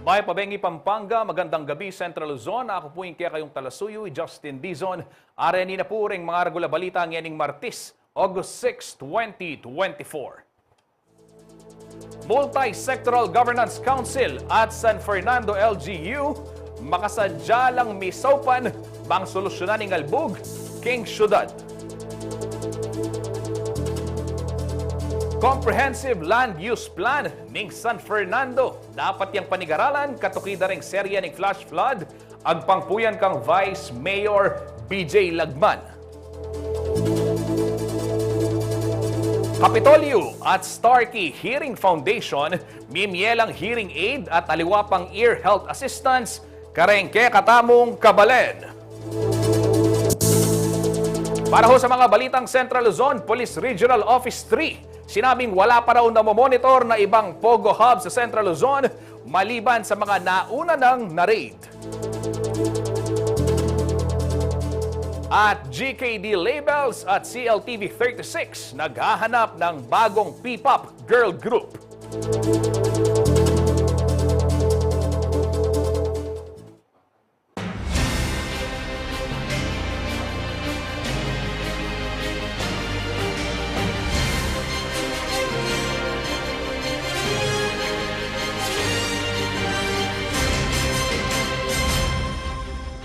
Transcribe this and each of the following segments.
May Pabengi, Pampanga, magandang gabi Central Luzon. Ako po yung kaya kayong talasuyo, Justin Dizon. Areni na po rin mga regular balita ngayon Martes, August 6, 2024. Multi-Sectoral Governance Council at San Fernando LGU makasadya lang misaupan bang solusyonan ng albog king syudad. Comprehensive Land Use Plan ning San Fernando. Dapat yang panigaralan katukida ring serya ning flash flood ang pangpuyan kang Vice Mayor BJ Lagman. Kapitolyo at Starkey Hearing Foundation mimielang hearing aid at aliwapang ear health assistance karengke katamong Kabalen. Para ho sa mga balitang Central Luzon, Police Regional Office 3, sinabing wala pa raw na monitor na ibang Pogo Hub sa Central Luzon maliban sa mga nauna ng na-raid. At GKD Labels at CLTV 36 naghahanap ng bagong P-pop girl group.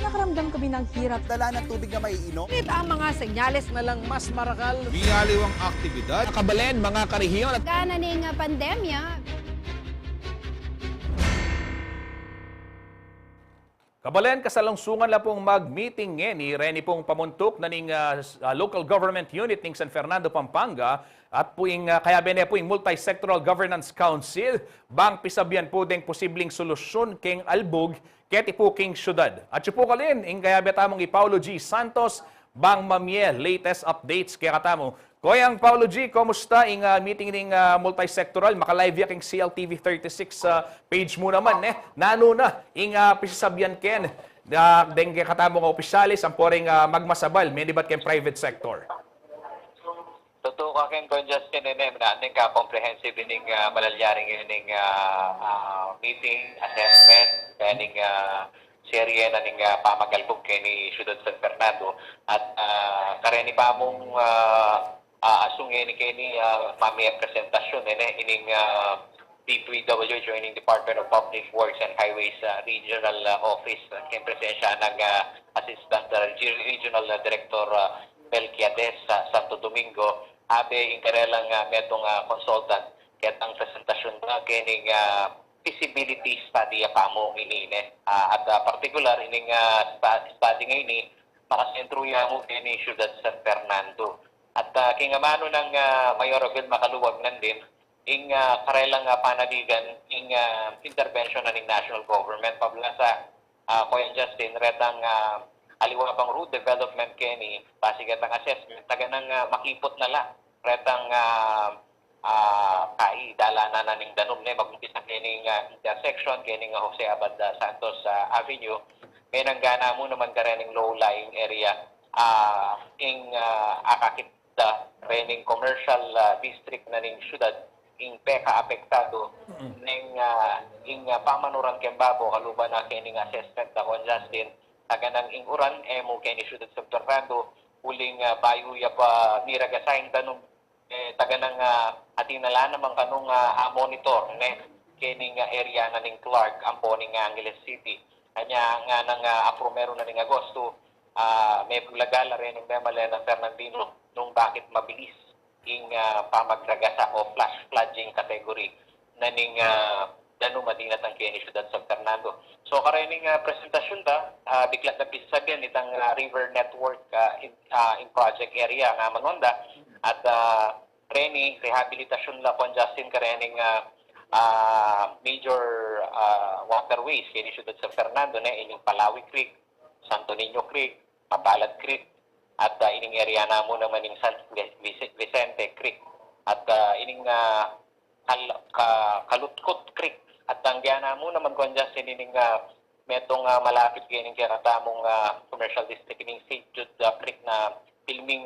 Nakaramdam kami ng hirap. Dala ng tubig na maiinom. Ngunit ang mga senyales na lang mas marakal. Biyaliwang aktibidad. Kabalen, mga karehiyon. Gana ning pandemya. Kabalen, kasalungsungan la pong mag-meeting ni Reni pong pamuntok na ning local government unit ning San Fernando, Pampanga at puing kaya bene po yung Multi-Sectoral Governance Council bang pisabyan po ding posibleng solusyon king albog keti po king syudad. At po kalin, ing kaya betamong Paulo G. Santos bang mamye latest updates kaya katamo. Koyang Paulo G, kumusta ing meeting ning multi-sectoral? Maka-live yaking CLTV 36 page mo naman Nano na ing pisabyan ken dengge katamo nga opisyalis ang poring magmasabal medibat ken private sector. Totoo ka ken Justin natin ka comprehensive ining malalyaring ining meeting assessment kaning serye na ning pamagalbog kini Ciudad San Fernando at kareni pa mong asungin kini mamaya presentasyon ining DPW joining Department of Public Works and Highways Regional Office ken presensya ng Assistant Regional Director Melquiades sa Santo Domingo abe inkarelang metong consultant ket ang presentasyon na kining feasibility study pamo inine at particular ining study nga ini makasentro mo kini Ciudad San Fernando at kingamano ng Mayor Agud makaluwag nandin ing karelang panadigan ing intervention na ning national government pablasa Kuya Justin retang aliwabang road development kini basigat ang assessment taga nang makipot na la retang kai dalanan na ning danom magumpisa kining intersection kining Jose Abad Santos Avenue kay nanggana mo naman karening low lying area ing akakita rening commercial district na ning syudad ing peka apektado ning ing pamanuran kembabo kaluban na kining assessment na kon Justin taganang ing uran mo kini Ciudad San Fernando uling bayo ya pa miragasaing tanong taganang atinala naman kanong monitor kining area na ning Clark ang ning Angeles City kanya nga nang apromero na ning Agosto may bulagala rin ng Malena Fernandino nung bakit mabilis ing pamagragasa o flash flooding category na ning Dano Madinat ang kini Ciudad San Fernando. So karening presentasyon ba bigla na pisabihan itang river network in project area nga Manonda at training rehabilitasyon la kon Justin karening major waterways kini Ciudad San Fernando na ining Palawi Creek, Santo Niño Creek, Mapalad Creek at ining area na mo naman ning San Vicente Creek at ining Kalutkot Creek at tanggana mo naman kung dyan sinining metong malapit kining karatamong commercial district kining St. Jude Creek na filming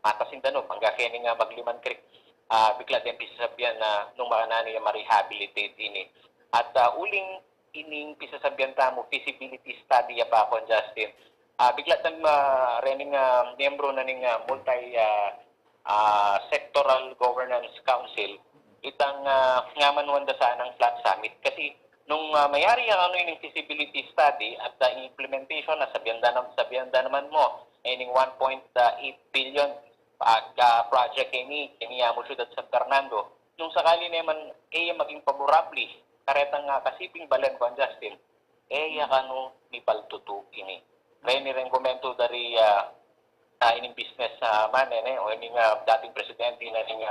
Matasindanog hanggang kining Magliman Creek bigla din pisasabyan na nung makanano yung ma-rehabilitate ini. At uling ining pisasabyan tamo feasibility study ya pa kon Justin. Bigla tan rening miyembro na ning multi sectoral governance council itang ngaman wanda sa ng flat summit kasi nung mayari ang ano yung feasibility study at implementation na sabihan naman mo ining 1.8 billion project ini mo siyudad San Fernando nung sakali naman maging favorably karetang kasiping balen ko Justin kanu ni paltutu ini Reni rin komento dari ining business man o ining dating presidente na ning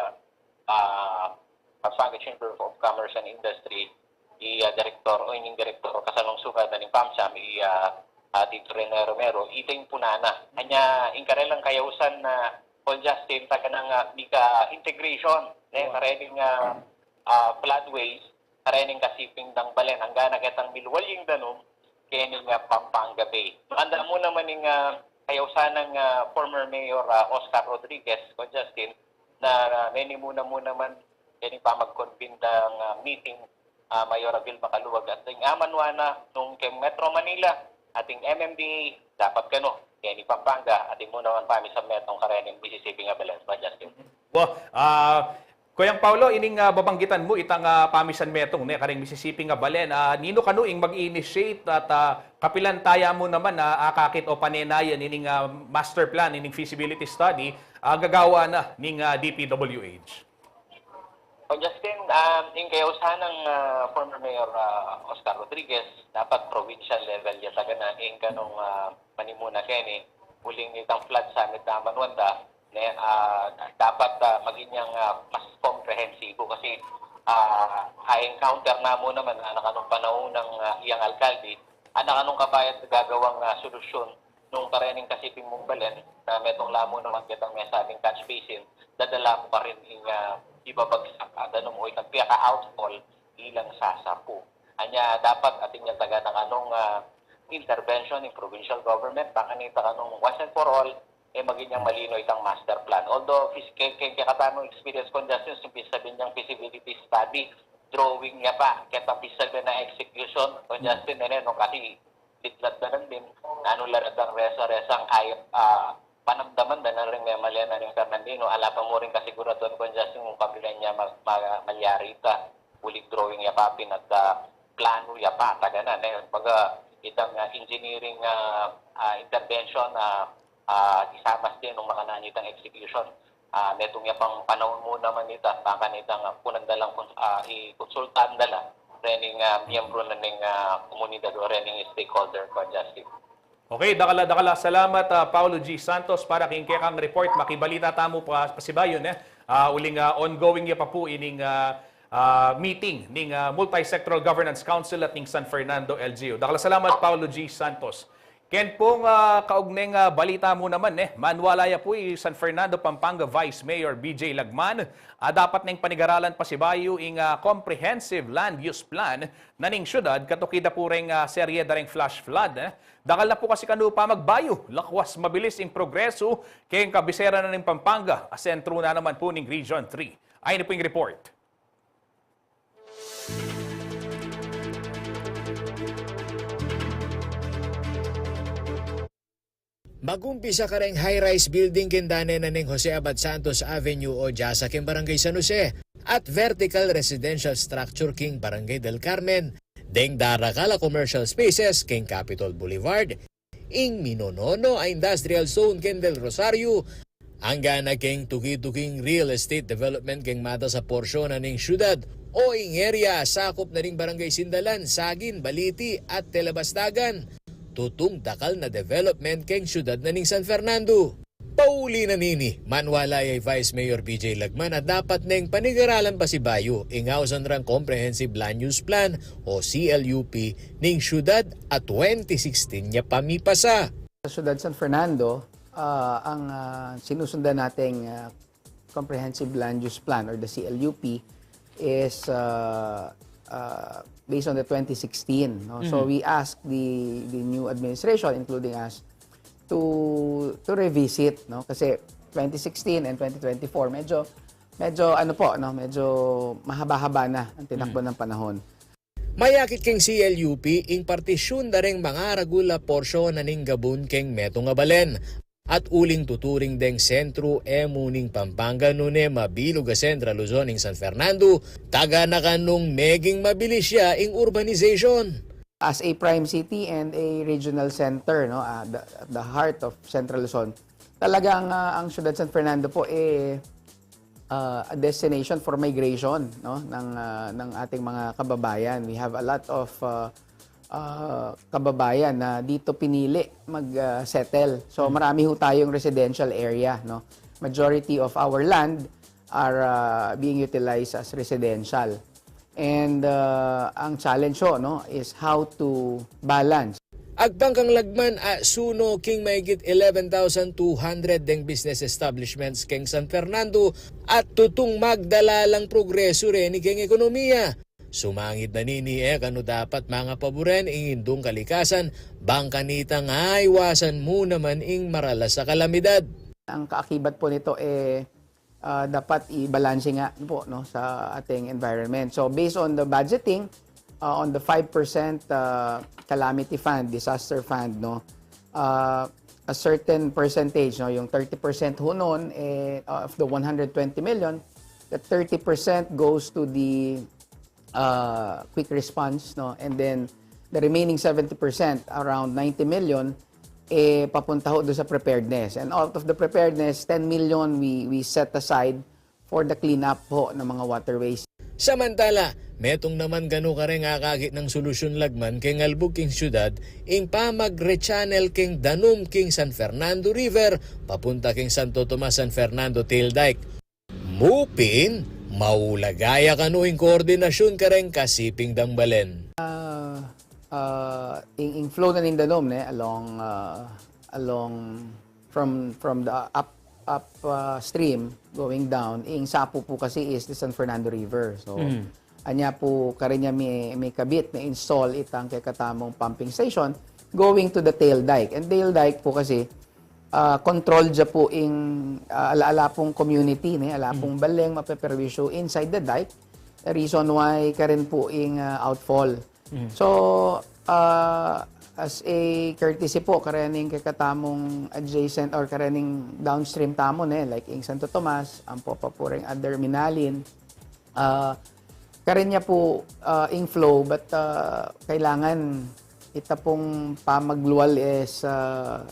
Pampanga Chamber of Commerce and Industry director o ining direktor kasalong sukat na ning PAMSAM Tito Rene Romero iting punana anya ingkarelang kayausan na Paul Justin taga ng mika integration karening floodways karening kasiping dang balen ang gana ketang milwaling danom kaning Pampanga Bay anda mo naman ning kayausan ng former Mayor Oscar Rodriguez o Justin na nini muna man kaning pamag-convene ng meeting Mayor Vilma Caluwag at ting amanwana nung kay Metro Manila ating MMDA dapat kano kaning Pampanga ating muna man pami sa metong karening Mississippi nga balance ba Justin. Well, Kuyang Paulo, ining babanggitan mo itang pamisan metong karing Mississippi nga balen. Nino kanuing mag-initiate at kapilan taya mo naman na akakit o panenayan ining master plan, ining feasibility study, gagawa na ning DPWH. O Justin, yung kayo sanang former Mayor Oscar Rodriguez, dapat provincial level yata na yung kanong manimuna keni, huling itang flood summit na Manwanda, dapat maging yung mas komprehensibo kasi encounter na mo naman kanong panahon ng iyang alkalde, kanong kabayat na gagawang solusyon nung karening kasiping mong balen na metong lamo naman kitang may sabing catch basin, dadala mo pa rin yung ibabagsak at mo itang piyaka-outfall ilang sasapo. Anya dapat ating yung taga ng intervention ng provincial government, pakanita kanong once and for all, maging niyang malino itang master plan. Although, kaya katanong experience ko dyan, sabihin niyang feasibility study, drawing niya pa, kaya sabihin na execution, o Justin, kasi titlat na lang din, larad ang resa-resang panamdaman na rin may malian na rin Fernandino, alapan mo rin kasiguraduhan ko Justin kung kabilan niya malyari ita, ulit drawing niya pa, at plano niya pa, taga na, itang engineering intervention isamas din ng mga nanitang execution. Netong niya pang panahon mo naman nita, baka nitang punandalang i-konsultan dala rening miyembro na ning komunidad o rening stakeholder ko, Justin. Okay, dakala. Salamat, Paulo G. Santos, para kang report. Makibalita tamo pa pasibayon. Uling ongoing niya pa po ining meeting ning Multi-Sectoral Governance Council at ning San Fernando LGU. Dakala salamat, Paulo G. Santos. Ken pong kaugneng balita mo naman, manwalaya po San Fernando, Pampanga Vice Mayor BJ Lagman. Dapat ning panigaralan pa si Bayo ing comprehensive land use plan na ning syudad katukida po ring serye daring flash flood. Dakal na po kasi kanu pa magbayo, lakwas mabilis ing progreso kayong kabisera na ning Pampanga, asentro na naman po ning Region 3. Ayun po yung report. Magumpisa ka ring high-rise building kindane na ning Jose Abad Santos Avenue o Jasa king Barangay San Jose at vertical residential structure king Barangay del Carmen. Deng darakala commercial spaces king Capitol Boulevard. Ing Minonono a industrial zone king Del Rosario. Ang gana king tuki-tuking real estate development king mata sa porsyon na ning syudad o ing area sakop na ring Barangay Sindalan, Sagin, Baliti at Telebastagan. Tutong dakal na development keng syudad na ning San Fernando. Pauli na nini, manwalay ay Vice Mayor BJ Lagman at dapat neng panigaralan pa si Bayo ingawsan rang Comprehensive Land Use Plan o CLUP ning syudad at 2016 niya pamipasa. Sa syudad San Fernando, ang sinusundan nating Comprehensive Land Use Plan or the CLUP is based on the 2016. No? So we asked the new administration, including us, to revisit. No? Kasi 2016 and 2024, medyo medyo ano po, no, medyo mahaba-haba na ang tinakbo ng panahon. Mayakit keng CLUP, ing partisyon da ring mga ragula porsyon na ning gabun keng Meto nga Balen. At uling tuturing deng sentro muning Pampanga nune mabilog a Central Luzon ing San Fernando, taga na kanong meging mabilis siya ing urbanization. As a prime city and a regional center, no, the heart of Central Luzon, talagang ang Ciudad San Fernando po a destination for migration, no, ng ating mga kababayan. We have a lot of kababayan na dito pinili mag-settle. So marami ho tayong residential area, no. Majority of our land are being utilized as residential. And ang challenge ho, no, is how to balance. Agbangkang lagman suno king maigit 11,200 deng business establishments keng San Fernando at tutong magdalalang progreso rin ni keng ekonomiya. Sumangit na nini kano dapat mga paboren ing indong kalikasan, bangkanita nga iwasan mo naman ing maralas sa kalamidad. Ang kaakibat po nito dapat i-balance nga po, no, sa ating environment. So based on the budgeting, on the 5% calamity fund, disaster fund, no, a certain percentage, no, yung 30% ho noon of the 120 million, that 30% goes to the quick response, no, and then the remaining 70%, around 90 million, papunta ho doon sa preparedness. And out of the preparedness, 10 million we set aside for the cleanup ho ng mga waterways. Samantala, metong naman gano ka rin akagit ng solusyon lagman keng Albug king syudad, ing pamag-rechannel king Danum king San Fernando River, papunta king Santo Tomas San Fernando Tail Dike. Mupin, maulagaya kanuing koordinasyon ka rin kasiping dang Balen. In flow na Danum, along from the upstream going down, ing sapo po kasi is the San Fernando River. So anya po karinya may kabit na install itang kay katamong pumping station going to the Tail Dike. And Tail Dike po kasi controlled dya po ala pong community, ala pong baleng mapeperwisyo inside the dike. The reason why karin po outfall. So as a courtesy po karening kakatamong adjacent or karening downstream tamon like ing Santo Tomas, ang papuring other Minalin, karen niya po inflow, but kailangan ita pong pamagluwal is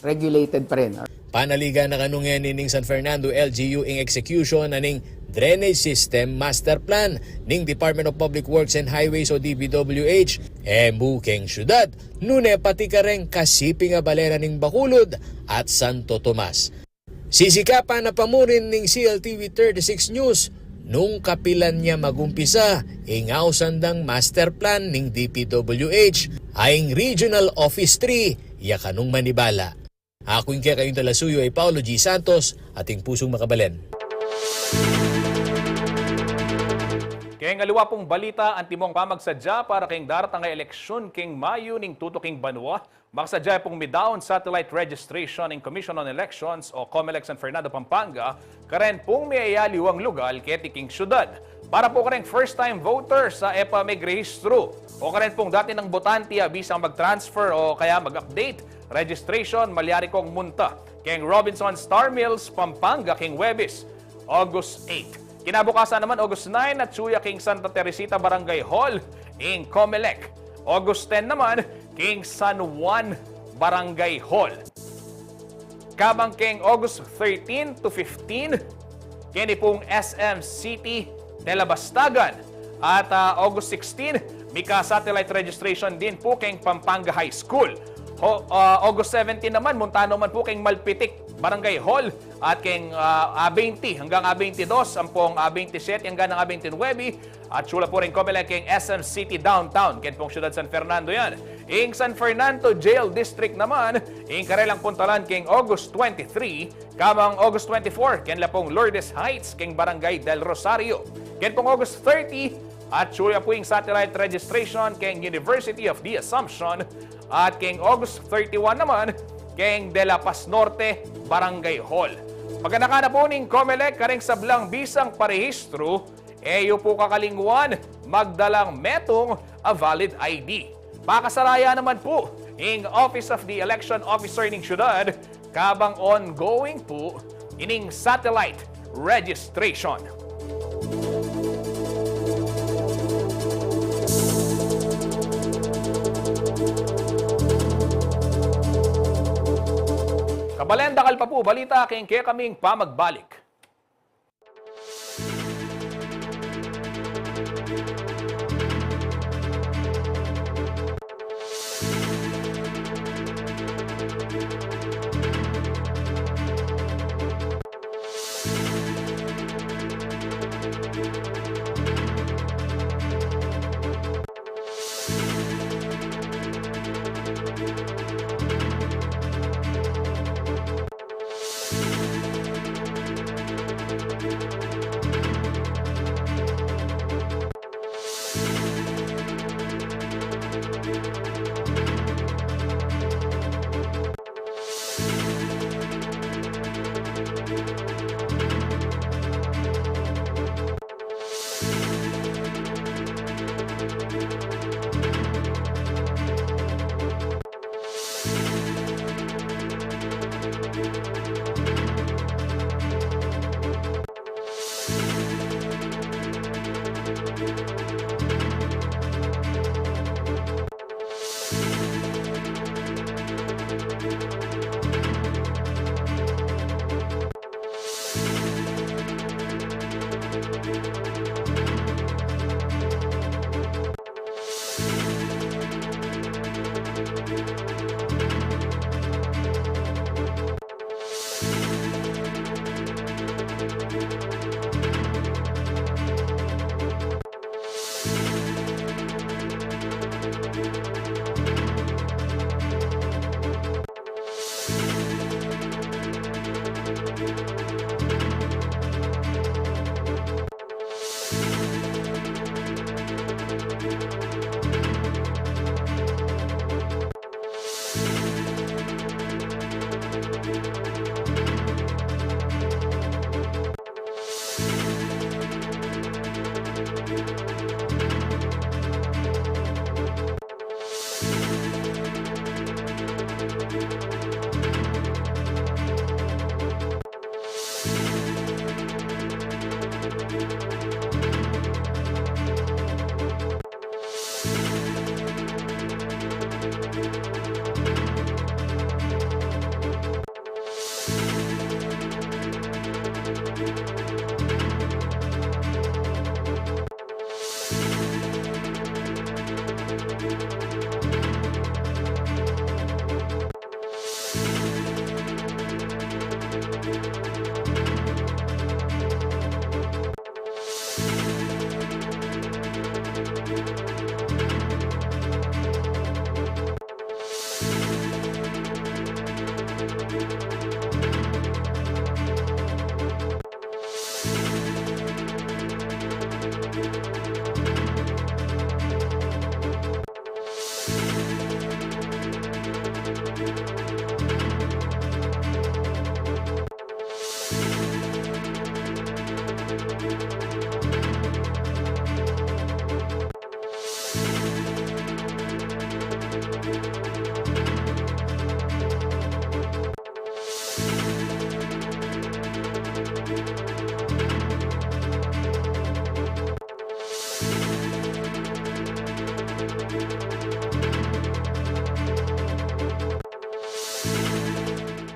regulated pa rin. Panaligan na kanungen ning San Fernando LGU ing execution aning Drainage System Master Plan ning Department of Public Works and Highways o DPWH. Bukeng syudad, nune pati ka rin kasiping nga balera ning Bacolod at Santo Tomas. Sisikapan na pamurin ning CLTV 36 News nung kapilan niya magumpisa ingaw sandang Master Plan ning DPWH aing Regional Office 3 yakanong Manibala. Ako yung kaya kayong talasuyo ay Paulo G. Santos, ating pusong makabalen. Kaya ngaliwa pong balita ang timong pamagsadya para kayong daratang nga eleksyon king Mayo ning tutuking Banwa. Magsadya pong midaon satellite registration ng Commission on Elections o COMELEC San Fernando, Pampanga, karen pong may ayaliwang lugal kaya tiking syudad. Para po karen first-time voter sa EPA may rehistro o karen pong dati ng botante bisang mag-transfer o kaya mag-update registration malyari kong munta king Robinson Star Mills, Pampanga, king Webis, August 8. Kinabukasan naman August 9 at Suya king Santa Teresita Barangay Hall ing COMELEC. August 10 naman king San Juan Barangay Hall. Kabang king August 13 to 15 kini pong SM City Telabastagan at August 16 mika satellite registration din po king Pampanga High School. August 17 naman muntano man po king Malpitik Barangay Hall at king A20 hanggang A22 ang pong A27 hanggang A29 at sula po rin COMELEC king SM City Downtown ken pong Ciudad San Fernando yan. Ing San Fernando Jail District naman ing Karelang Puntalan king August 23 kamang August 24 ken la pong Lourdes Heights king Barangay del Rosario ken pong August 30 at sula po ing satellite registration king University of the Assumption at king August 31 naman king De La Paz Norte Barangay Hall. Pagkanakana po ning COMELEC kareng sablang bisang parehistro, eyo po kakalingwan magdalang metong a valid ID. Pakasaraya naman po ing Office of the Election Officer ning syudad kabang ongoing po ining satellite registration. Kabalendakal pa po balita king kaya kaming pamagbalik.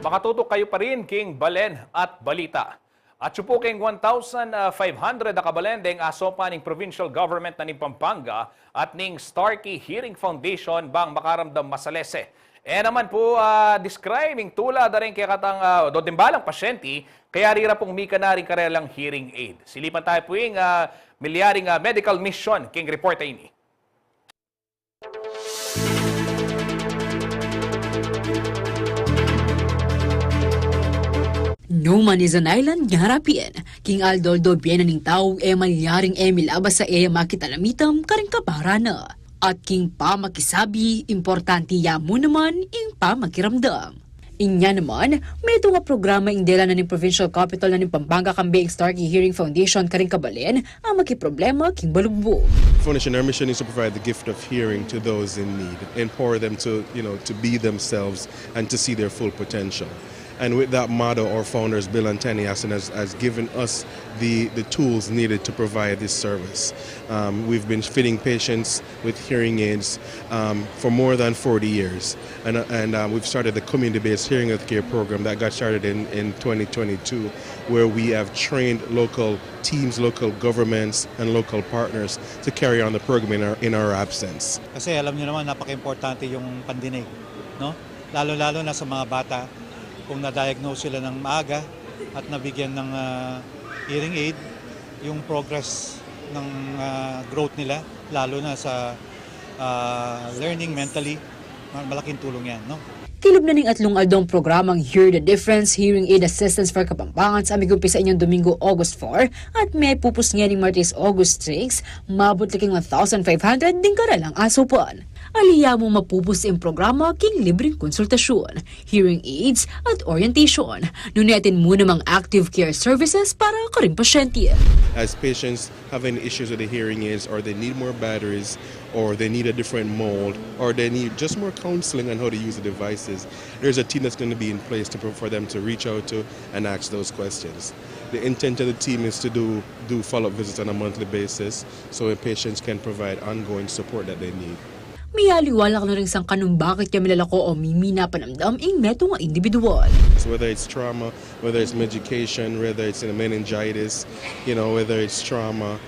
Makatutok kayo pa rin king Balen at Balita. At po king 1,500 na kabalendeng asopa ning provincial government na ning Pampanga at ning Starkey Hearing Foundation bang makaramdam masalese. Naman po describing tula da rin kaya katang dodimbalang pasyente kaya rira pong mika na rin karelang hearing aid. Silipan tayo po yung milyaring medical mission king report ini. No man is an island nga harapin. King Aldoldo biena ning tao malyaring Emil abas sa makitalamitam karing kaparana. At king pamakisabi, importante yamo naman ing pamakiramdam. Inya naman, may ito nga programa indela na ng Provincial Capital na ng Pampanga Kambing Starkey Hearing Foundation karing kabalen ang makiproblema king balugbo. Foundation, our mission is to provide the gift of hearing to those in need, empower them to, to be themselves and to see their full potential. And with that motto, our founders, Bill and Tenny Aston, has given us the tools needed to provide this service. We've been fitting patients with hearing aids for more than 40 years. And we've started the community-based hearing healthcare program that got started in 2022, where we have trained local teams, local governments, and local partners to carry on the program in our absence. Kasi alam niyo naman, napaka-importante yung pandinig, no? Lalo-lalo na sa mga bata, kung na-diagnose sila ng maaga at nabigyan ng hearing aid, yung progress ng growth nila, lalo na sa learning mentally, malaking tulong yan, no? Kilob na ning atlong aldong programang Hear the Difference Hearing Aid Assistance for Kapampangan sa amigumpi sa inyong Domingo, August 4 at may pupus nga ning Martes, August 6, mabot liking 1,500 din karalang asupan. Aliya mo mapupus ang programa king libreng konsultasyon, hearing aids at orientation. Nunatin mo namang active care services para karing pasyente. As patients have any issues with the hearing aids, or they need more batteries, or they need a different mold, or they need just more counseling on how to use the devices, there's a team that's going to be in place for them to reach out to and ask those questions. The intent of the team is to do follow-up visits on a monthly basis so patients can provide ongoing support that they need. May aliwala ka na rin sang kanong bakit kami lalako o mimina panamdam ing meto nga individual. So whether it's trauma, whether it's medication, whether it's meningitis, whether it's trauma,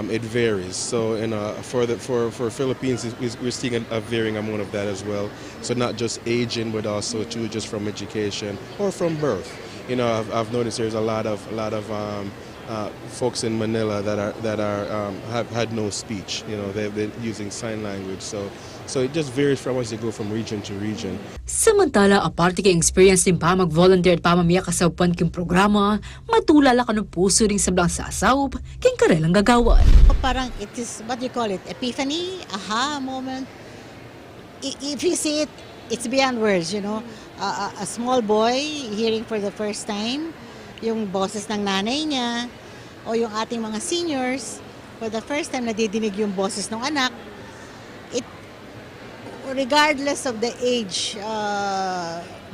it varies. So for Philippines, we're seeing a varying amount of that as well. So not just aging, but also too just from education or from birth. I've noticed there's a lot of folks in Manila that have had no speech. They've been using sign language. So it just varies from as you go from region to region. Samantala, aparte kay experience din pa mag-volunteer at pamamiya kasawpan king programa, matulala ka ng puso ring sablang sasawp, king karelang gagawan. Parang it is, what do you call it, epiphany, aha moment. If you see it, it's beyond words, a small boy hearing for the first time, yung boses ng nanay niya, o yung ating mga seniors, for the first time nadidinig yung boses ng anak. It, regardless of the age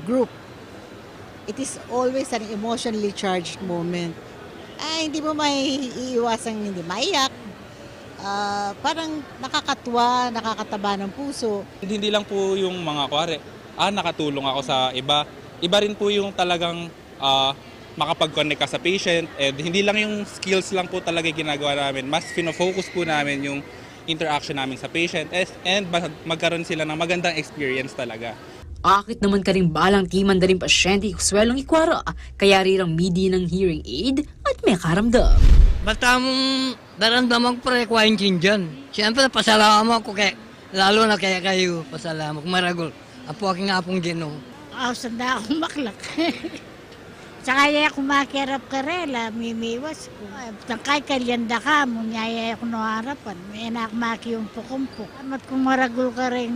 group, it is always an emotionally charged moment. Hindi mo may iiwasang hindi maiyak. Parang nakakatuwa, nakakataba ng puso. Hindi lang po yung mga nakatulong ako sa iba. Iba rin po yung talagang makapag-connect ka sa patient, and hindi lang yung skills lang po talaga ginagawa namin. Mas fino-focus po namin yung interaction namin sa patient and magkaroon sila ng magandang experience talaga. Akit naman ka rin balang timan na rin pasyente swelong ikwara, kaya rirang midi ng hearing aid at may karamdam. Basta mong daramdamang pre-quarantine dyan. Siyempre, pasalamat ko lalo na kaya kayo, pasalamat ko maragol. Apo aking apong Ginoo. Sanda akong maklak. Tsaka yaya kumakirap karela, mimiwas ko. Tangkay kalyanda ka, munyaya ko no harapan. May anak maki yung pukumpok. Amat kung maragul ka rin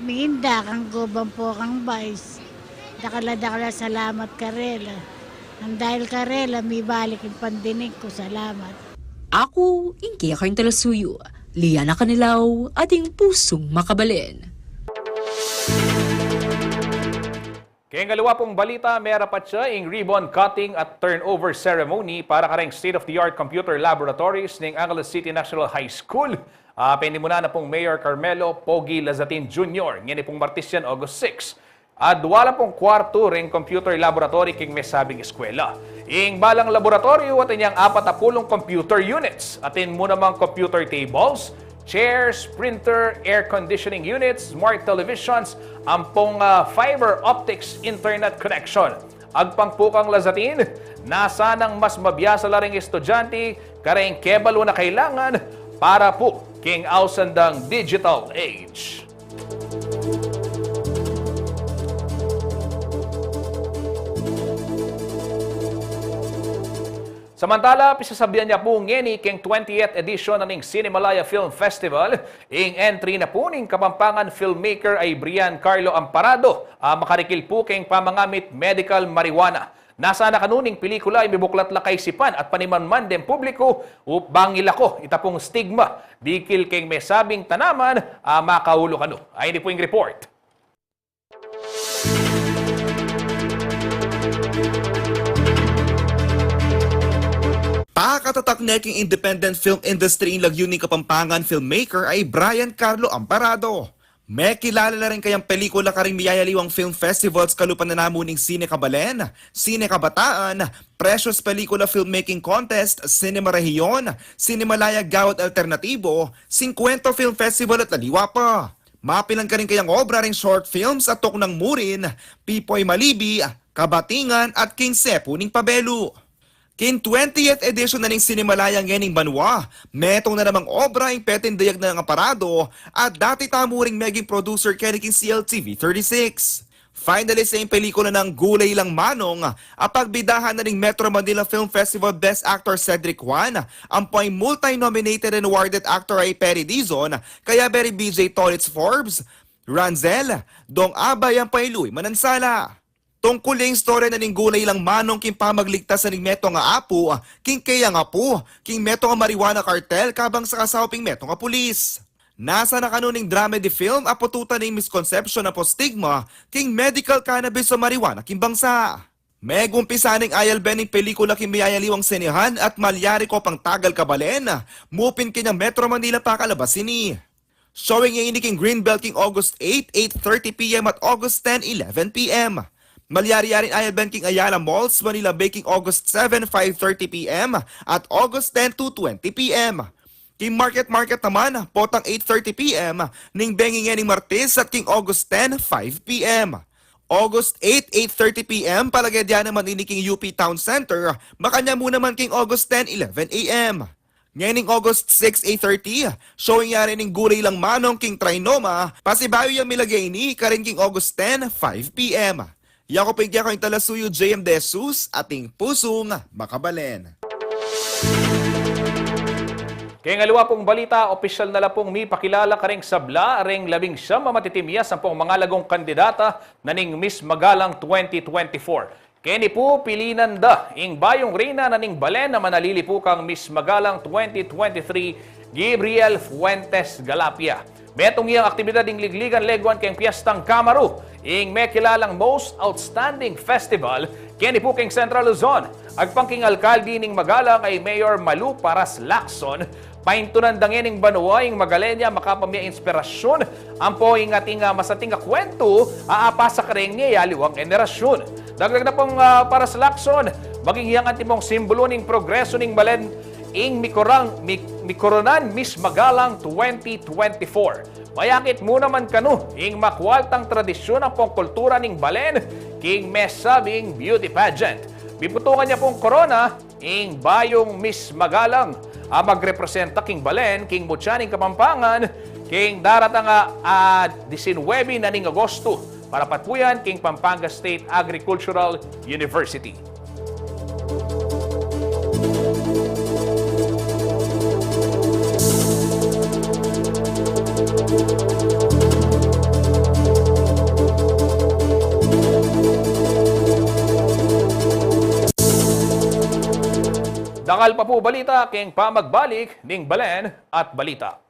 minda, kang gubang po kang bais. Dakala salamat karela. Ang dahil karela, may balik yung pandinig ko, salamat. Ako, ingkaya kayong talasuyo. Liana Kanilaw, ating pusong makabalin. Kaya ngalawa pong balita, may rapat siya yung ribbon cutting at turnover ceremony para kareng state-of-the-art computer laboratories ng Angeles City National High School. Pinimuna na pong Mayor Carmelo Pogi Lazatin Jr. Ngayon pong Martes yan, August 6. At wala pong kwarto ring computer laboratory king may sabing eskwela. Ing balang laboratorio at inyang 40 computer units. Atin mo namang computer tables, chairs, printer, air conditioning units, smart televisions, ampong fiber optics internet connection. Agpangpukang Lazatin, nasa nang mas mabiyasa laring estudyante, kareng kebalo na kailangan para po king ausandang digital age. Samantala, pisasabihan niya po ngeni king 20th edition ng Cinemalaya Film Festival. Ing entry na po ng Kapampangan filmmaker ay Brian Carlo Amparado, makarikil po king pamangamit medical marijuana. Nasa na kanuning pelikula ay mibuklat lakay sipan at panimanman din publiko bangil ako itapong stigma. Dikil king may sabing tanaman, makahulo kano. Ay hindi po yung report. Pakatatak neking independent film industry in Laguning Kapampangan filmmaker ay Brian Carlo Amparado. May kilala na rin kayang pelikula karing miyayaliwang film festivals kalupan na namuning Sine Kabalen, Sine Kabataan, Precious Pelikula Filmmaking Contest, Cinema Rehiyon, Cinemalaya Gawad Alternatibo, 50 Film Festival at laliwa pa. Mapilan ka rin kayang obra ring short films at Tuknang Murin, Pipoy Malibi, Kabatingan at King Sepu ning Pabelu. Kin 20th edition na ng Cinemalaya ngening Banwa, metong na namang obra ang petindayag na ng Amparado at dati tamuring meging producer kay King CLTV 36. Finally sa pelikula ng Gulay Lang Manong, apagbidahan na ng Metro Manila Film Festival Best Actor Cedric Juan, ang po'y multi-nominated and awarded actor ay Perry Dizon, kaya Berry BJ Tolitz Forbes, Ranzel, Dong Abay ang pailuy Manansala. Tungkol yung story na ning Gulay Lang Manong king pamagligtas na ning meto nga apo, king kaya nga po, king meto nga marijuana cartel kabang sa kasawping meto nga pulis. Nasa na kanuning dramedy film apututan ning misconception na po stigma king medical cannabis o marijuana king bangsa. Megumpisa ning ayalben ning pelikula king miyayaliwang senihan at malyari ko pang tagal kabalen, mupin kanyang Metro Manila pa kalabasin ni. Showing yung iniking Greenbelt king August 8, 8:30 p.m. at August 10, 11 p.m. Malyari-yarin Ayalben king Ayala Malls, Manila Bay king August 7, 5:30 p.m. at August 10, 2:20 p.m. King Market naman, potang 8:30 p.m. ning Bengingen ning Martes at king August 10, 5 p.m. August 8, 8:30 p.m. palagay naman ini king UP Town Center, makanya mo naman king August 10, 11 a.m. Ngayon August 6, 8:30, showing yari ning Gulay Lang Manong king Trinoma, pasibayo yung milagay ni karin king August 10, 5 p.m. Yako pigya ko yung talasuyo JM De Jesus, ating pusong makabalen. Kaya ngaliwa pong balita, opisyal na pong mi pakilala karing sabla, ring 19 mamatitimyas ang pong mga lagong kandidata na ning Miss Magalang 2024. Kini po pilinan da, ing bayong reyna na ning balen na manalili po kang Miss Magalang 2023, Gabriel Fuentes Galapia. Metong iyang aktibidad ing ligligan legwan keng Piyestang Kamaru, ing may kilalang Most Outstanding Festival, kini po keng Central Luzon. Agpangking alkalde ning Magalang ay Mayor Malu Paras Lacson, paintunan dangin ning Banwa ing Magalenya makapamya inspirasyon, ang po ing ating masating kwento, aapasa ka rin niya yaliwang generasyon. Dagdag na pong Paras Lacson, maging iyang antimong simbolo ning progreso ning Balen, ing Mikoronan Miss Magalang 2024. Mayakit mo naman kanu, ing makwaltang tradisyon ang pong kultura ning Balen, king mesabing beauty pageant. Biputungan niya pong korona, ing bayong Miss Magalang, magrepresenta king Balen, king Butchaning Kapampangan, king daratang 19 na ning Agosto, para patpuyan king Pampanga State Agricultural University. Dangal pa po balita king pamagbalik ning Balen at Balita.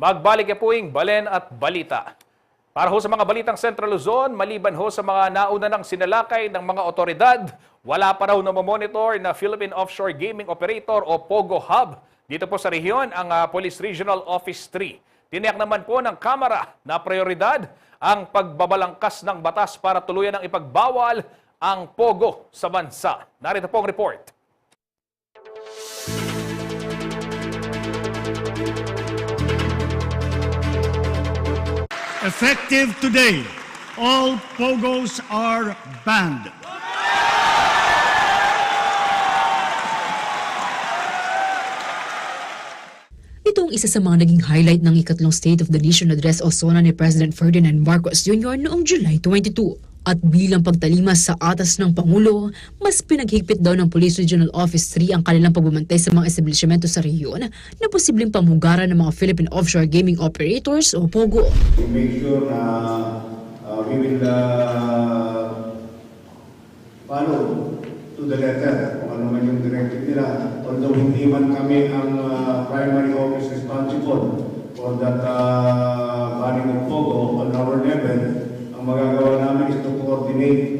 Magbalik po yung Balen at Balita. Para ho sa mga balitang Central Luzon, maliban ho sa mga nauna ng sinalakay ng mga otoridad, wala pa raw namomonitor na Philippine Offshore Gaming Operator o POGO Hub. Dito po sa rehiyon ang Police Regional Office 3. Tiniyak naman po ng Kamara na prioridad ang pagbabalangkas ng batas para tuluyan ng ipagbawal ang POGO sa bansa. Narito po ang report. Effective today, all POGOs are banned. Ito ang isa sa mga naging highlight ng ikatlong State of the Nation Address o SONA ni President Ferdinand Marcos Jr. noong July 22. At bilang pagtalimas sa atas ng Pangulo, mas pinaghigpit daw ng Police Regional Office 3 ang kanilang pagbabantay sa mga establishmento sa rehiyon na posibleng pamugaran ng mga Philippine Offshore Gaming Operators o POGO. To make sure na we will follow to the letter kung ano man yung directive nila. Although hindi man kami ang primary office responsible for that banning of POGO on our level, ang magagawa namin is to coordinate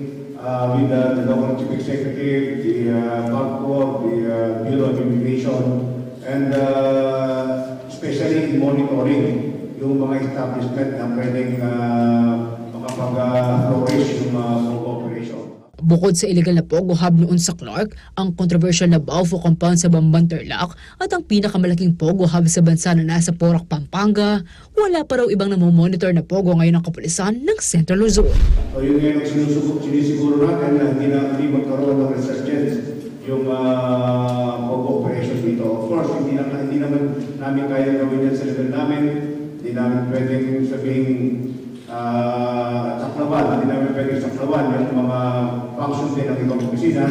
with the local chief executive, the BAGCOR, the Bureau of Immigration, and especially in monitoring yung mga establishment na pwedeng makapag-flourish yung POGO operation. Bukod sa illegal na POGO Hub noon sa Clark, ang controversial na Baufo Compound sa Bamban, Tarlac at ang pinakamalaking POGO Hub sa bansa na nasa Porac, Pampanga, wala pa raw ibang namomonitor na POGO ngayon ng kapulisan ng Central Luzon. So yun ngayon sinisiguro natin na hindi magkaroon ng resurgence yung POGO operation dito. Of course, hindi naman namin kaya gawin yan sa level namin. Hindi namin pwedeng sabihin saklawan, hindi namin pwedeng saklawan yung mga functions din ng ibang opisina.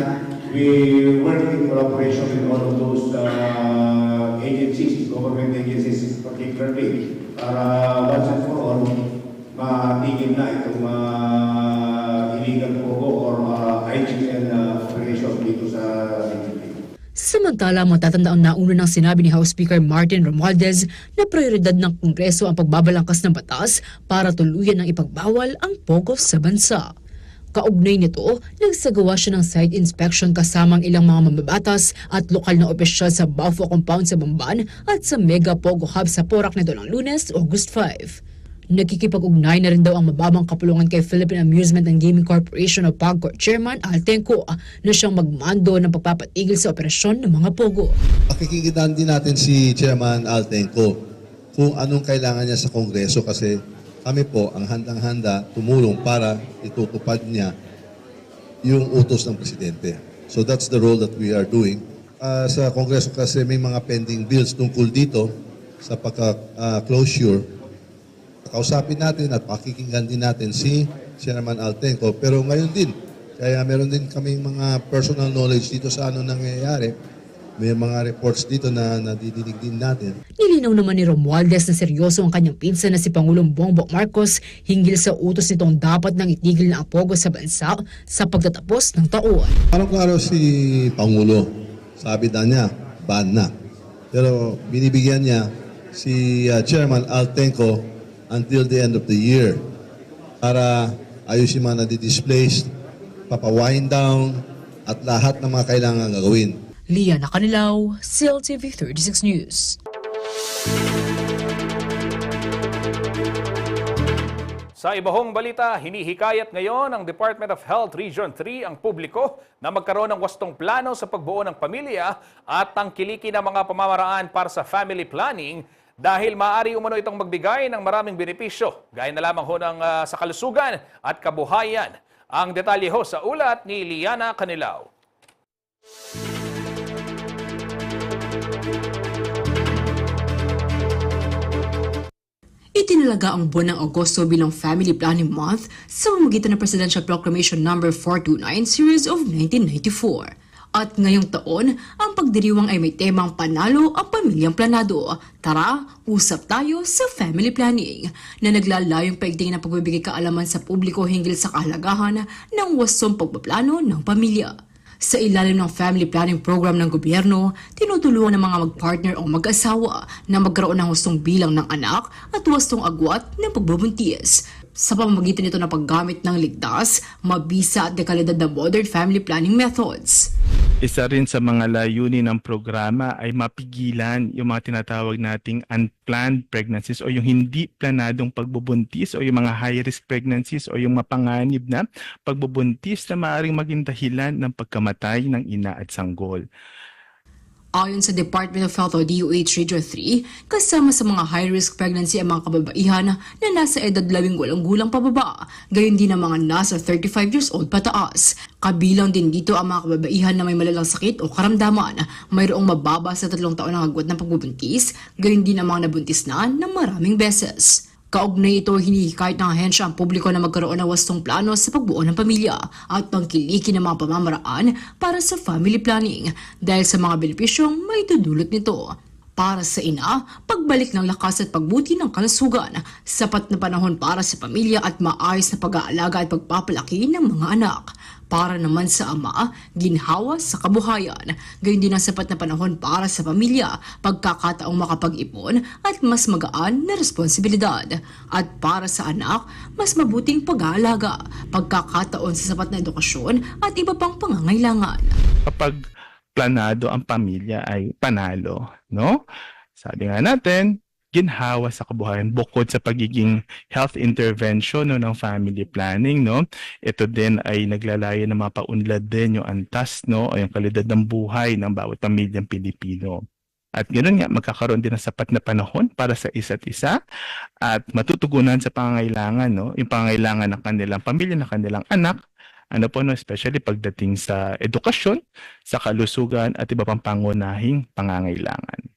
We work in collaboration with all of those agencies, government agencies particularly, para once and for all, matigil na itong illegal POGO or IGN operation dito sa agency. Samantala, matatandaan nauna ng sinabi ni House Speaker Martin Romualdez na prioridad ng Kongreso ang pagbabalangkas ng batas para tuluyan ng ipagbawal ang POGO sa bansa. Kaugnay nito, nagsagawa siya ng site inspection kasamang ilang mga mambabatas at lokal na opisyal sa Baufo Compound sa Bamban at sa Mega POGO Hub sa Porac nito ng Lunes, August 5. Nakikipag-ugnay na rin daw ang mababang kapulungan kay Philippine Amusement and Gaming Corporation o PAGCOR Chairman Altenco na siyang magmando ng pagpapatigil sa operasyon ng mga POGO. Pakikigitan din natin si Chairman Altenco kung anong kailangan niya sa Kongreso kasi kami po ang handang-handa tumulong para itutupad niya yung utos ng Presidente. So that's the role that we are doing. Sa Kongreso kasi may mga pending bills tungkol dito sa pagka-closure. Kausapin natin at pakikinggan din natin si Chairman Altenco. Pero ngayon din, kaya meron din kaming mga personal knowledge dito sa ano nangyayari. May mga reports dito na nadidinig din natin. Nilinaw naman ni Romualdez na seryoso ang kanyang pinsan na si Pangulong Bongbong Marcos hinggil sa utos nitong dapat nang itigil na ang POGO sa bansa sa pagtatapos ng taon. Klaro si Pangulo, sabi na niya, ban na. Pero binibigyan niya si Chairman Altenco until the end of the year para ayusin mga nadi-displaced, papawind down at lahat ng mga kailangan gagawin. Liana Canilaw, CLTV 36 News. Sa ibahong balita, hinihikayat ngayon ng Department of Health Region 3 ang publiko na magkaroon ng wastong plano sa pagbuo ng pamilya at tangkilikin ng mga pamamaraan para sa family planning dahil maaari umano itong magbigay ng maraming benepisyo, gaya na lamang ho ng sa kalusugan at kabuhayan. Ang detalye ho sa ulat ni Liana Canilaw. Itinalaga ang buwan ng Agosto bilang Family Planning Month sa pamamagitan ng Presidential Proclamation No. 429 Series of 1994. At ngayong taon, ang pagdiriwang ay may temang Panalo ang Pamilyang Planado. Tara, usap tayo sa family planning na naglalayong paigtingin ng pagbibigay kaalaman sa publiko hinggil sa kahalagahan ng wastong pagpaplano ng pamilya. Sa ilalim ng family planning program ng gobyerno, tinutulungan ng mga mag-partner o mag-asawa na magkaroon ng hustong bilang ng anak at wastong agwat ng pagbubuntis. Sa pamamagitan nito ng paggamit ng ligtas, mabisa at dekalidad na modern family planning methods. Isa rin sa mga layunin ng programa ay mapigilan yung mga tinatawag nating unplanned pregnancies o yung hindi planadong pagbubuntis o yung mga high-risk pregnancies o yung mapanganib na pagbubuntis na maaaring maging dahilan ng pagkamatay ng ina at sanggol. Ayon sa Department of Health o DOH Region 3, kasama sa mga high-risk pregnancy ang mga kababaihan na nasa edad 18 gulang pababa, gayon din ang mga nasa 35 years old pataas. Kabilang din dito ang mga kababaihan na may malalang sakit o karamdaman, mayroong mababa sa 3 taon ng agwat ng pagbubuntis, gayon din ang mga nabuntis na ng maraming beses. Kaugnay ito, hinihikayat ng ahensya ang publiko na magkaroon ng wastong plano sa pagbuo ng pamilya at tangkilikin ng mga pamamaraan para sa family planning dahil sa mga benepisyong may dudulot nito. Para sa ina, pagbalik ng lakas at pagbuti ng kalusugan, sapat na panahon para sa pamilya at maayos na pag-aalaga at pagpapalaki ng mga anak. Para naman sa ama, ginhawa sa kabuhayan. Gayon din ang sapat na panahon para sa pamilya, pagkakataong makapag-ipon at mas magaan na responsibilidad. At para sa anak, mas mabuting pag-aalaga, pagkakataon sa sapat na edukasyon at iba pang pangangailangan. Kapag planado ang pamilya ay panalo, no? Sabi nga natin, ginhawa sa kabuhayan bukod sa pagiging health intervention no, ng family planning, no? Ito din ay naglalayo ng mapaunlad din yung antas, no, o yung kalidad ng buhay ng bawat pamilyang Pilipino. At ganoon nga, magkakaroon din ng sapat na panahon para sa isa't isa at matutugunan sa pangangailangan, no? Yung pangangailangan ng kanilang pamilya, ng kanilang anak, ano po, no, especially pagdating sa edukasyon, sa kalusugan at iba pang pangunahing pangangailangan.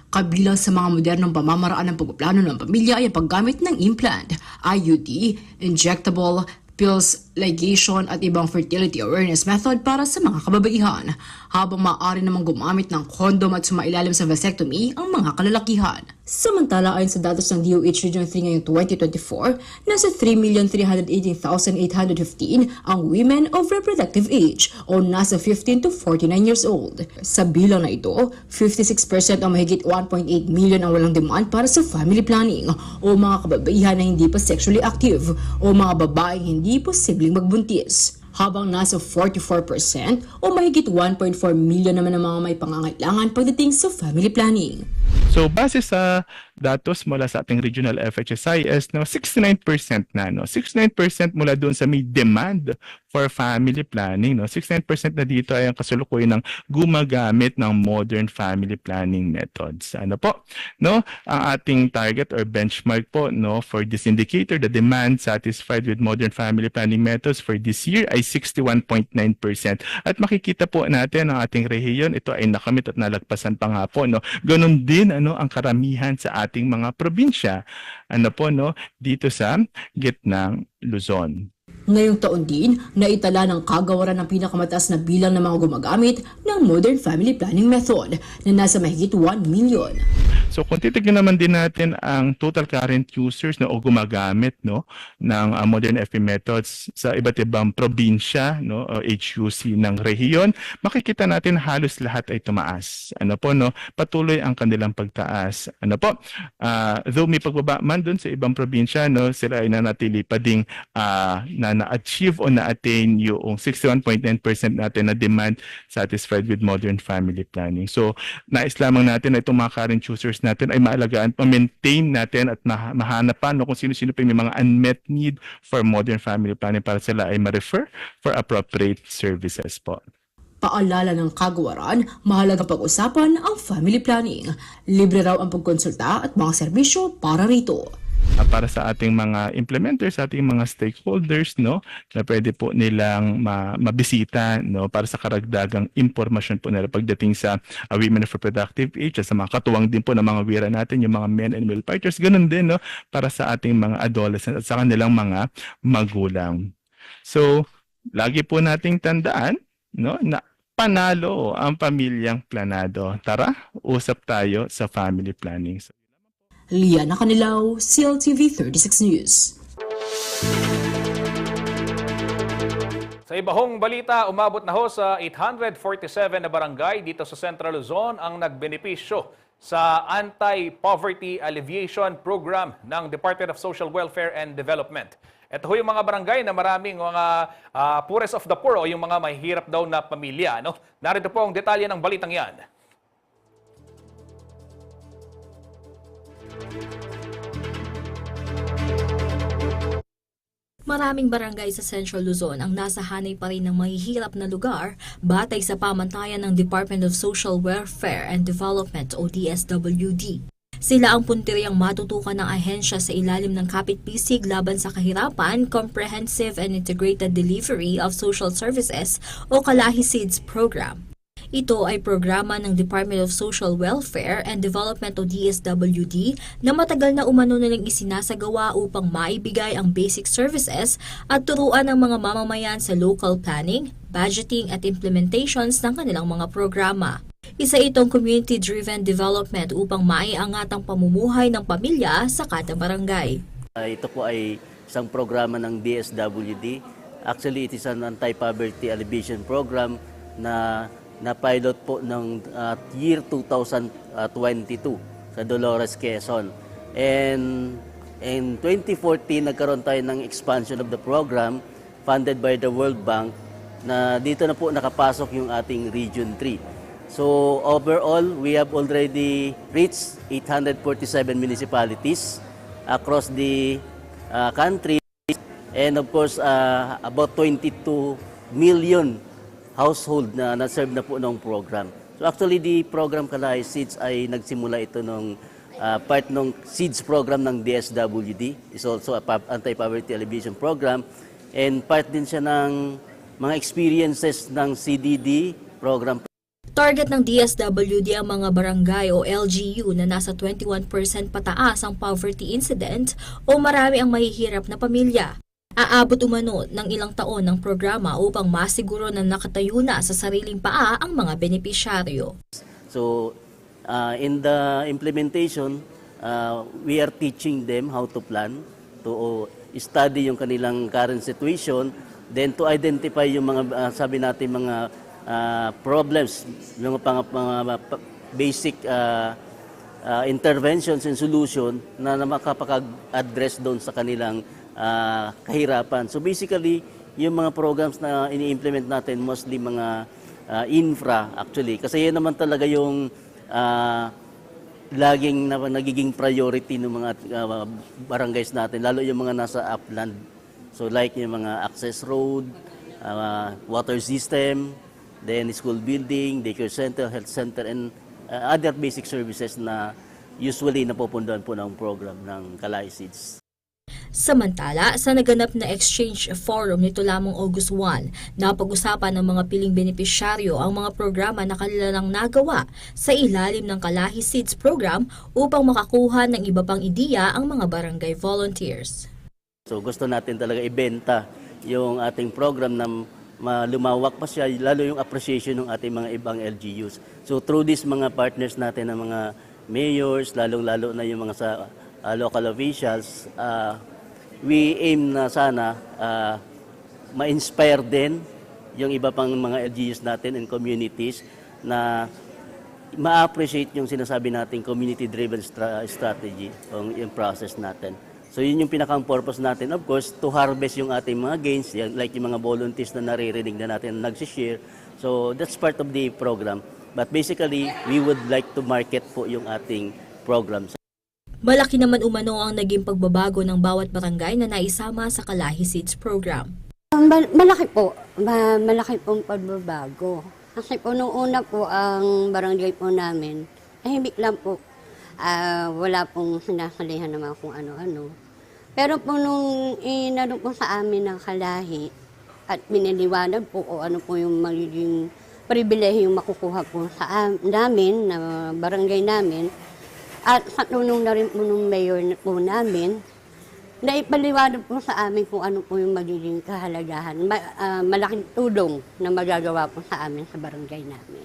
Kabilang sa mga modernong pamamaraan ng pagpaplano ng pamilya ay ang paggamit ng implant, IUD, injectable, pills, ligation at ibang fertility awareness method para sa mga kababaihan, habang maaari namang gumamit ng kondom at sumailalim sa vasectomy ang mga kalalakihan. Samantala, ayon sa datos ng DOH Region 3 ngayong 2024, nasa 3,318,815 ang women of reproductive age o nasa 15 to 49 years old. Sa bilang na ito, 56% ang mahigit 1.8 million ang walang demand para sa family planning o mga kababaihan na hindi pa sexually active o mga babaeng hindi posibleng magbuntis, habang nasa 44% o mahigit 1.4 million naman ang mga may pangangailangan pagdating sa family planning. So base sa datos mula sa ating regional FHSIS, no, 69% na, no, 69% mula doon sa may demand for family planning, no, 69% na dito ay ang kasalukuyan ng gumagamit ng modern family planning methods. Ano po, no, ang ating target or benchmark po, no, for this indicator, the demand satisfied with modern family planning methods for this year ay 61.9%. At makikita po natin ang ating rehiyon, ito ay nakamit at nalagpasan pa nga po, no. Ganun din ano ang karamihan sa ating mga probinsya, ano po, no, dito sa gitnang Luzon. Ngayong taon din, naitala ng kagawaran ng pinakamataas na bilang ng mga gumagamit ng modern family planning method na nasa mahigit 1 million. So kung titignan naman din natin ang total current users na o gumagamit, no, ng modern FP methods sa iba't ibang probinsya, no, o HUC ng rehiyon, makikita natin halos lahat ay tumaas. Ano po, no, patuloy ang kanilang pagtaas. Ano po, though may pagbaba man doon sa ibang probinsya, no, sila ay nanatili pa ding na-achieve o na-attain yung 61.9% natin na demand satisfied with modern family planning. So, nais lamang natin na itong mga current users natin ay maalagaan, ma-maintain natin at mahanap pa, no, kung sino-sino pa may mga unmet need for modern family planning para sila ay ma-refer for appropriate services po. Paalala ng kagawaran, mahalagang pag-usapan ang family planning. Libre raw ang pagkonsulta at mga serbisyo para rito. Para sa ating mga implementers, sa ating mga stakeholders, no, na pwede po nilang mabisita, no, para sa karagdagang impormasyon po nila pagdating sa women of reproductive age, sa mga katuwang din po ng mga wira natin, yung mga men and male partners, ganun din, no, para sa ating mga adolescents at sa kanilang mga magulang. So, lagi po nating tandaan, no, na panalo ang pamilyang planado. Tara, usap tayo sa family planning. Liana Canilaw, CLTV 36 News. Sa ibahong balita, umabot na ho sa 847 na barangay dito sa Central Luzon ang nagbenepisyo sa Anti-Poverty Alleviation Program ng Department of Social Welfare and Development. Ito ho yung mga barangay na maraming mga poorest of the poor o yung mga mahihirap daw na pamilya. No? Narito po ang detalye ng balitang yan. Maraming barangay sa Central Luzon ang nasa hanay pa rin ng mahihirap na lugar batay sa pamantayan ng Department of Social Welfare and Development o DSWD. Sila ang puntiriyang matutukan ng ahensya sa ilalim ng Kapit-Pisig laban sa kahirapan, Comprehensive and Integrated Delivery of Social Services o Kalahi SEEDS program. Ito ay programa ng Department of Social Welfare and Development o DSWD na matagal na umano nilang isinasagawa upang maibigay ang basic services at turuan ng mga mamamayan sa local planning, budgeting at implementations ng kanilang mga programa. Isa itong community-driven development upang maiangat ang pamumuhay ng pamilya sa kada barangay. Ito po ay isang programa ng DSWD. Actually, it is an anti-poverty alleviation program na pilot po ng year 2022 sa Dolores, Quezon. And in 2014, nagkaroon tayo ng expansion of the program funded by the World Bank na dito na po nakapasok yung ating Region 3. So overall, we have already reached 847 municipalities across the country and of course about 22 million household na na-serve na po ng program. So actually, the program Kalahi SEEDS ay nagsimula ito nung part ng SEEDS program ng DSWD. It's also a anti-poverty alleviation program and part din siya ng mga experiences ng CDD program. Target ng DSWD ang mga barangay o LGU na nasa 21% pataas ang poverty incident o marami ang mahihirap na pamilya. Aabot umano ng ilang taon ng programa upang masiguro na nakatayo na sa sariling paa ang mga benepisyaryo. So, in the implementation, we are teaching them how to plan, to study yung kanilang current situation, then to identify yung mga, sabi natin, mga problems, yung mga basic interventions and solution na makapag-address doon sa kanilang kahirapan. So basically, yung mga programs na ini-implement natin, mostly mga infra actually. Kasi yan naman talaga yung laging nagiging priority ng mga barangays natin, lalo yung mga nasa upland. So like yung mga access road, water system, then school building, daycare center, health center, and other basic services na usually napupunduhan po ng program ng Kalahi SEEDS. Samantala, sa naganap na exchange forum nito lamang August 1, napag-usapan ng mga piling benepisyaryo ang mga programa na kanilang nagawa sa ilalim ng Kalahi SEEDS program upang makakuha ng iba pang ideya ang mga barangay volunteers. So gusto natin talaga ibenta yung ating program na lumawak pa siya, lalo yung appreciation ng ating mga ibang LGUs. So through these mga partners natin ng mga mayors, lalong-lalo na yung mga sa local officials, we aim na sana ma-inspire din yung iba pang mga LGUs natin and communities na ma-appreciate yung sinasabi natin community-driven strategy yung process natin. So yun yung pinakang-purpose natin, of course, to harvest yung ating mga gains, like yung mga volunteers na naririnig na natin na nagsishare. So that's part of the program. But basically, we would like to market po yung ating programs. Malaki naman umano ang naging pagbabago ng bawat barangay na naisama sa Kalahi SEEDS program. Malaki po. Malaki pong pagbabago. Kasi po nung una po ang barangay po namin, tahimik lang po. Wala pong sinasalihan naman kung ano-ano. Pero po nung inano po sa amin ng Kalahi at miniliwanag po o ano po yung magiging pribilehyo makukuha po sa namin, na barangay namin, at sa tulong na rin po nung mayor po namin, na ipaliwanag po sa amin kung ano po yung magiging kahalagahan. Malaking tulong na magagawa po sa amin sa barangay namin.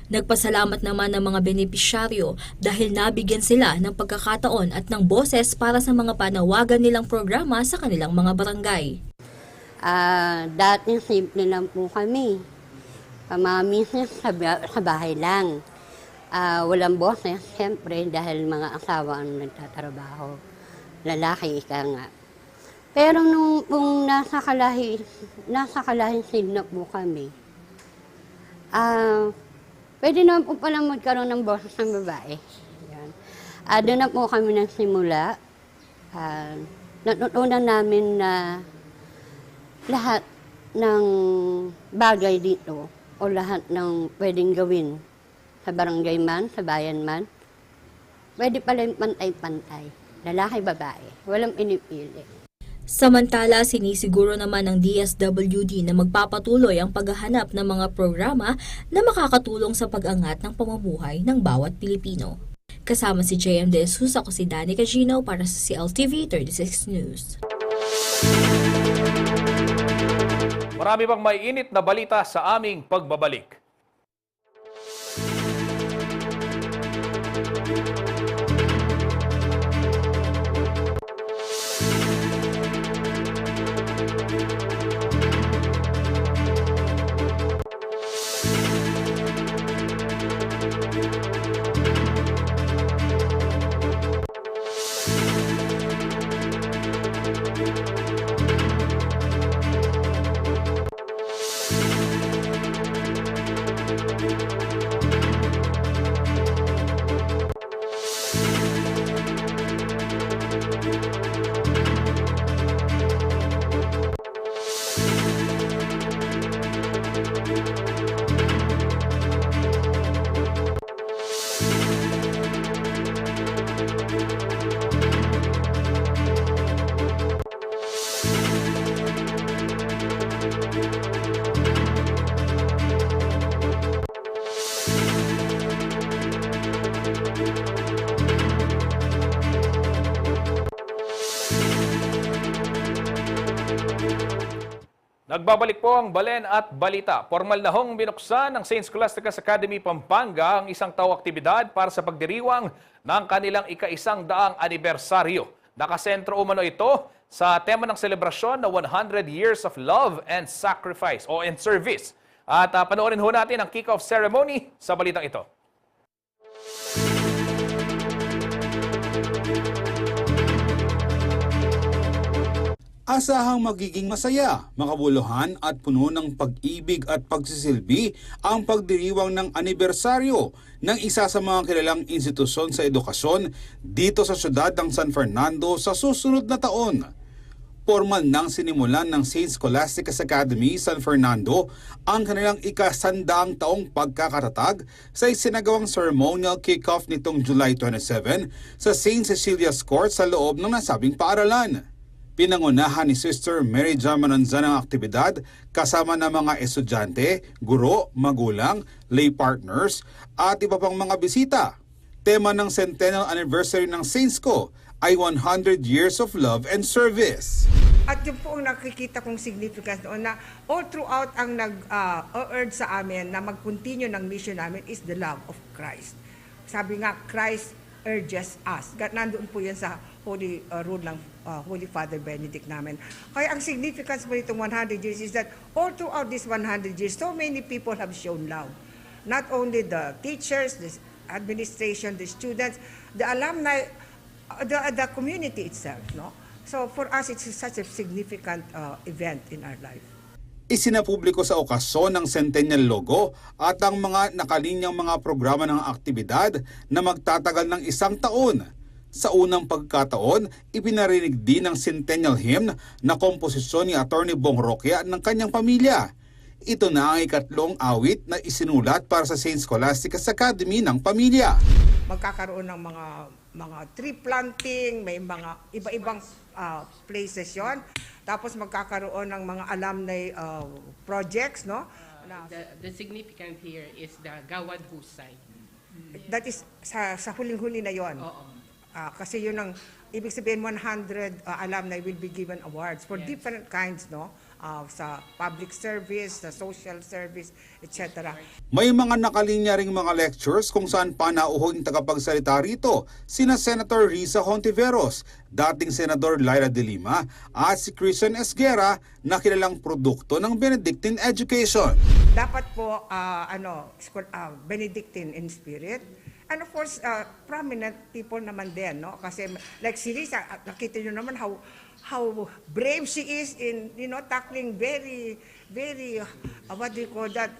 Nagpasalamat naman ng mga benepisyaryo dahil nabigyan sila ng pagkakataon at ng boses para sa mga panawagan nilang programa sa kanilang mga barangay. Dati simple lang po kami. Pamamisis sa bahay lang. Walang boses, siyempre, dahil mga asawa ang nagtatrabaho. Lalaki, ika nga. Pero nung nasa kalahisin na po kami, pwede naman po palang magkaroon ng boses ng babae. Yan. Doon na po kami nagsimula. Natutunan namin na lahat ng bagay dito o lahat ng pwedeng gawin sa barangay man, sa bayan man, pwede pala pantay-pantay. Lalaki, babae. Walang pinipili. Samantala, sinisiguro naman ng DSWD na magpapatuloy ang paghahanap ng mga programa na makakatulong sa pag-angat ng pamumuhay ng bawat Pilipino. Kasama si JM De Jesus, ako si Danny Cagino para sa CLTV 36 News. Marami pang may init na balita sa aming pagbabalik. Nagbabalik po ang Balen at Balita. Formal na hong binuksan ng St. Scholastica's Academy Pampanga ang isang taw-aktibidad para sa pagdiriwang ng kanilang ika-100 anibersaryo. Nakasentro umano ito sa tema ng selebrasyon na 100 years of love and sacrifice o and service. At panoorin ho natin ang kick-off ceremony sa balitang ito. Asahang magiging masaya, makabuluhan at puno ng pag-ibig at pagsisilbi ang pagdiriwang ng anibersaryo ng isa sa mga kilalang institusyon sa edukasyon dito sa siyudad ng San Fernando sa susunod na taon. Formal nang sinimulan ng St. Scholastica's Academy San Fernando ang kanilang ika-100 taong pagkakatatag sa isinagawang ceremonial kick-off nitong July 27 sa St. Cecilia's Court sa loob ng nasabing paaralan. Pinangunahan ni Sister Mary Jo Mananzan ang aktibidad kasama ng mga estudyante, guro, magulang, lay partners at iba pang mga bisita. Tema ng centennial anniversary ng Saintsco ay 100 years of love and service. At yun po ang nakikita kong significance doon na all throughout ang nag-urge sa amin na mag-continue ng mission namin is the love of Christ. Sabi nga, Christ urges us. Nandoon po yan sa Holy Rule ng Holy Father Benedict namin. Kaya ang significance po itong 100 years is that all throughout this 100 years, so many people have shown love. Not only the teachers, the administration, the students, the alumni, the community itself. No? So for us, it's such a significant event in our life. Isinapubliko sa okasyon ng Centennial Logo at ang mga nakalinyang mga programa ng aktibidad na magtatagal ng 1 taon. Sa unang pagkataon, ipinarinig din ang Centennial Hymn na komposisyon ni Atty. Bong Roquia ng kanyang pamilya. Ito na ang ikatlong awit na isinulat para sa St. Scholastica's Academy ng pamilya. Magkakaroon ng mga tree planting, may mga iba-ibang places yon. Tapos magkakaroon ng mga alumni projects, no? The significant here is the Gawad Husay. That is sa huling-huli na yon. Kasi yun ang ibig sabihin 100 alumni will be given awards for different kinds, no, sa public service, sa social service, etc. May mga nakalinya ring mga lectures kung saan panauhing tagapagsalita rito sina Senator Risa Hontiveros, dating Senador Lyra De Lima at si Christian Esguerra na kilalang produkto ng Benedictine education. Dapat po Benedictine in spirit. And of course, prominent people naman din, no? Kasi like si Risa, nakita nyo naman how brave she is in, tackling very, very, what do you call that,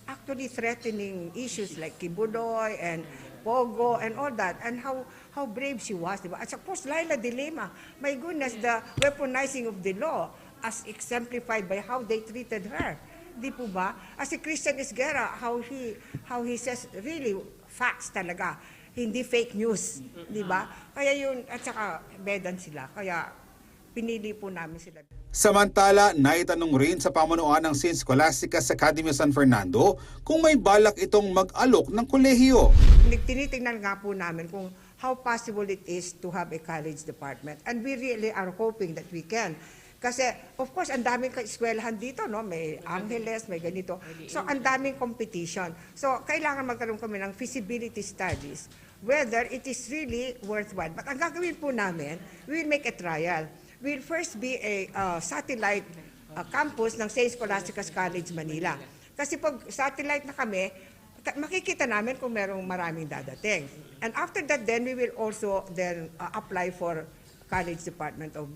actually threatening issues like Kibuloy and Pogo and all that, and how brave she was, diba? At of course, Lyra De Lima, my goodness, the weaponizing of the law as exemplified by how they treated her. Di po ba? As si Christian Esguerra, how he says really facts talaga, hindi fake news, di ba? Kaya yun, at saka bedan sila, kaya pinili po namin sila. Samantala, naitanong rin sa pamunuan ng St. Scholastica's Academy San Fernando kung may balak itong mag-alok ng kolehiyo. Tinitingnan nga po namin kung how possible it is to have a college department, and we really are hoping that we can. Kasi, of course, ang daming eskwelahan dito, no? May Angeles, may ganito. So, ang daming competition. So, kailangan magkaroon kami ng feasibility studies, whether it is really worthwhile. But ang gagawin po namin, we will make a trial. We will first be a satellite campus ng St. Scholastica's College, Manila. Kasi pag satellite na kami, makikita namin kung merong maraming dadating. And after that, then, we will also then apply for College Department of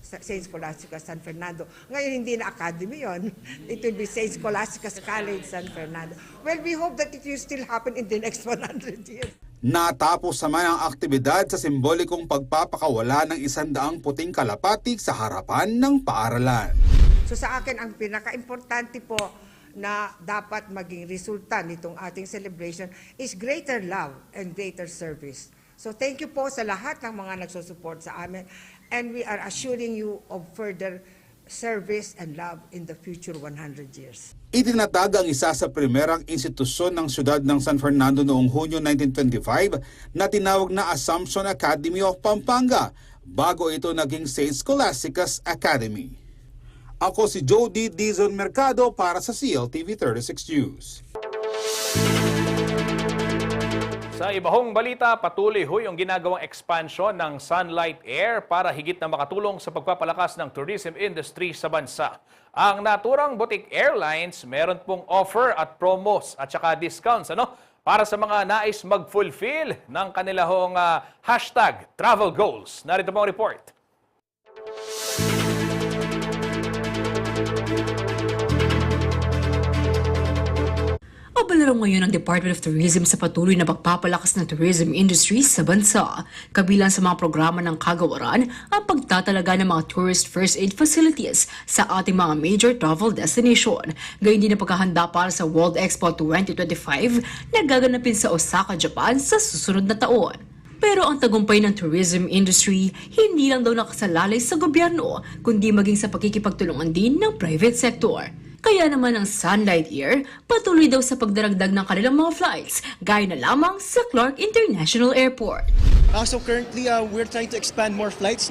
St. Scholastica's San Fernando. Ngayon, hindi na academy yon. It will be St. Scholastica's College San Fernando. Well, we hope that it will still happen in the next 100 years. Natapos naman ang aktibidad sa simbolikong pagpapakawala ng 100 puting kalapatik sa harapan ng paaralan. So sa akin, ang pinaka-importante po na dapat maging resulta nitong ating celebration is greater love and greater service. So thank you po sa lahat ng mga nagsusupport sa amin, and we are assuring you of further service and love in the future 100 years. Itinatag ang isa sa primerang institusyon ng siyudad ng San Fernando noong Hunyo 1925 na tinawag na Assumption Academy of Pampanga bago ito naging St. Scholastica's Academy. Ako si Jody Dizon Mercado para sa CLTV 36 News. Sa ibahong balita, patuloy ho yung ginagawang expansion ng Sunlight Air para higit na makatulong sa pagpapalakas ng tourism industry sa bansa. Ang naturang boutique airlines, meron pong offer at promos at saka discounts para sa mga nais mag-fulfill ng kanilahong hashtag travel goals. Narito po ang report. Abalaro ngayon ang Department of Tourism sa patuloy na pagpapalakas ng tourism industry sa bansa. Kabilang sa mga programa ng kagawaran ang pagtatalaga ng mga tourist first aid facilities sa ating mga major travel destination. Gayon din ang paghahanda para sa World Expo 2025 na gaganapin sa Osaka, Japan sa susunod na taon. Pero ang tagumpay ng tourism industry hindi lang daw nakasalalay sa gobyerno, kundi maging sa pakikipagtulungan din ng private sector. Kaya naman ang Sunlight Air patuloy daw sa pagdaragdag ng kanilang mga flights, gaya na lamang sa Clark International Airport. So currently, we're trying to expand more flights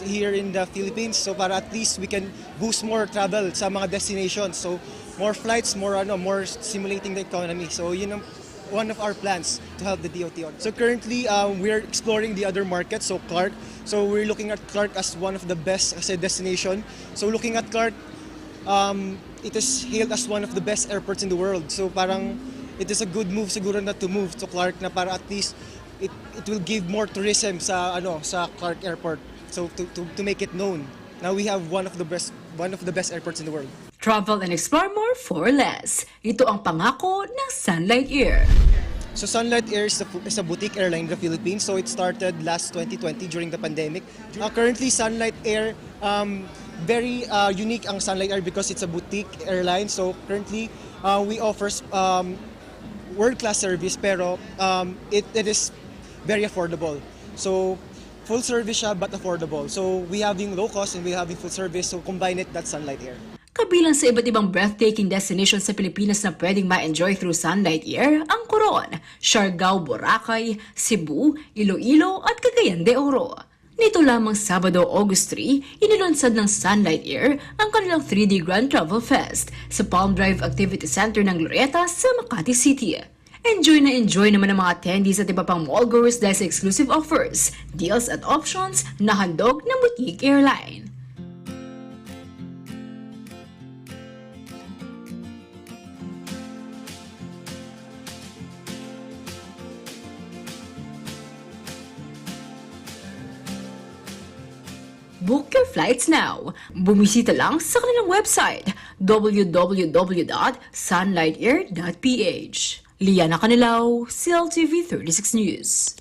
here in the Philippines, so para at least we can boost more travel sa mga destinations. So more flights, more stimulating the economy. So yun ang one of our plans to help the DOT on. So currently, we're exploring the other markets, so Clark. So we're looking at Clark as one of the best as a destination. So looking at Clark, it is hailed as one of the best airports in the world. So parang it is a good move siguro na to move to Clark na para at least it will give more tourism sa Clark Airport. So to make it known. Now we have one of the best airports in the world. Travel and explore more for less. Ito ang pangako ng Sunlight Air. So Sunlight Air is a boutique airline in the Philippines. So it started last 2020 during the pandemic. Currently, Sunlight Air, very unique ang Sunlight Air because it's a boutique airline. So currently, we offer world-class service pero it is very affordable. So full service siya but affordable. So we having low cost and we having full service. So combine it, that's Sunlight Air. Kabilang sa iba't ibang breathtaking destinations sa Pilipinas na pwedeng ma-enjoy through Sunlight Air ang Coron, Siargao, Boracay, Cebu, Iloilo at Cagayan de Oro. Nito lamang Sabado, August 3, inilunsad ng Sunlight Air ang kanilang 3D Grand Travel Fest sa Palm Drive Activity Center ng Glorieta sa Makati City. Enjoy naman ang mga attendees at iba pang mall goers dahil sa exclusive offers, deals at options na handog ng Boutique Airline. Book your flights now. Bumisita lang sa kanilang website www.sunlightair.ph. Liana Canilao, CLTV 36 News.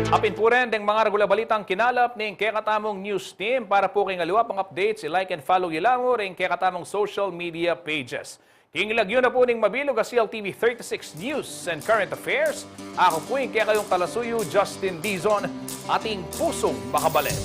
Apin po rin ng mga regular balitang kinalap ng Kekatamong News Team para po kay ngaliwa pang updates, i-like and follow ilango rin Kekatamong social media pages. Kingilagyo na po ng mabilog ang CLTV 36 News and Current Affairs. Ako po yung kaya kayong kalasuyo, Justin Dizon, ating pusong makabalit.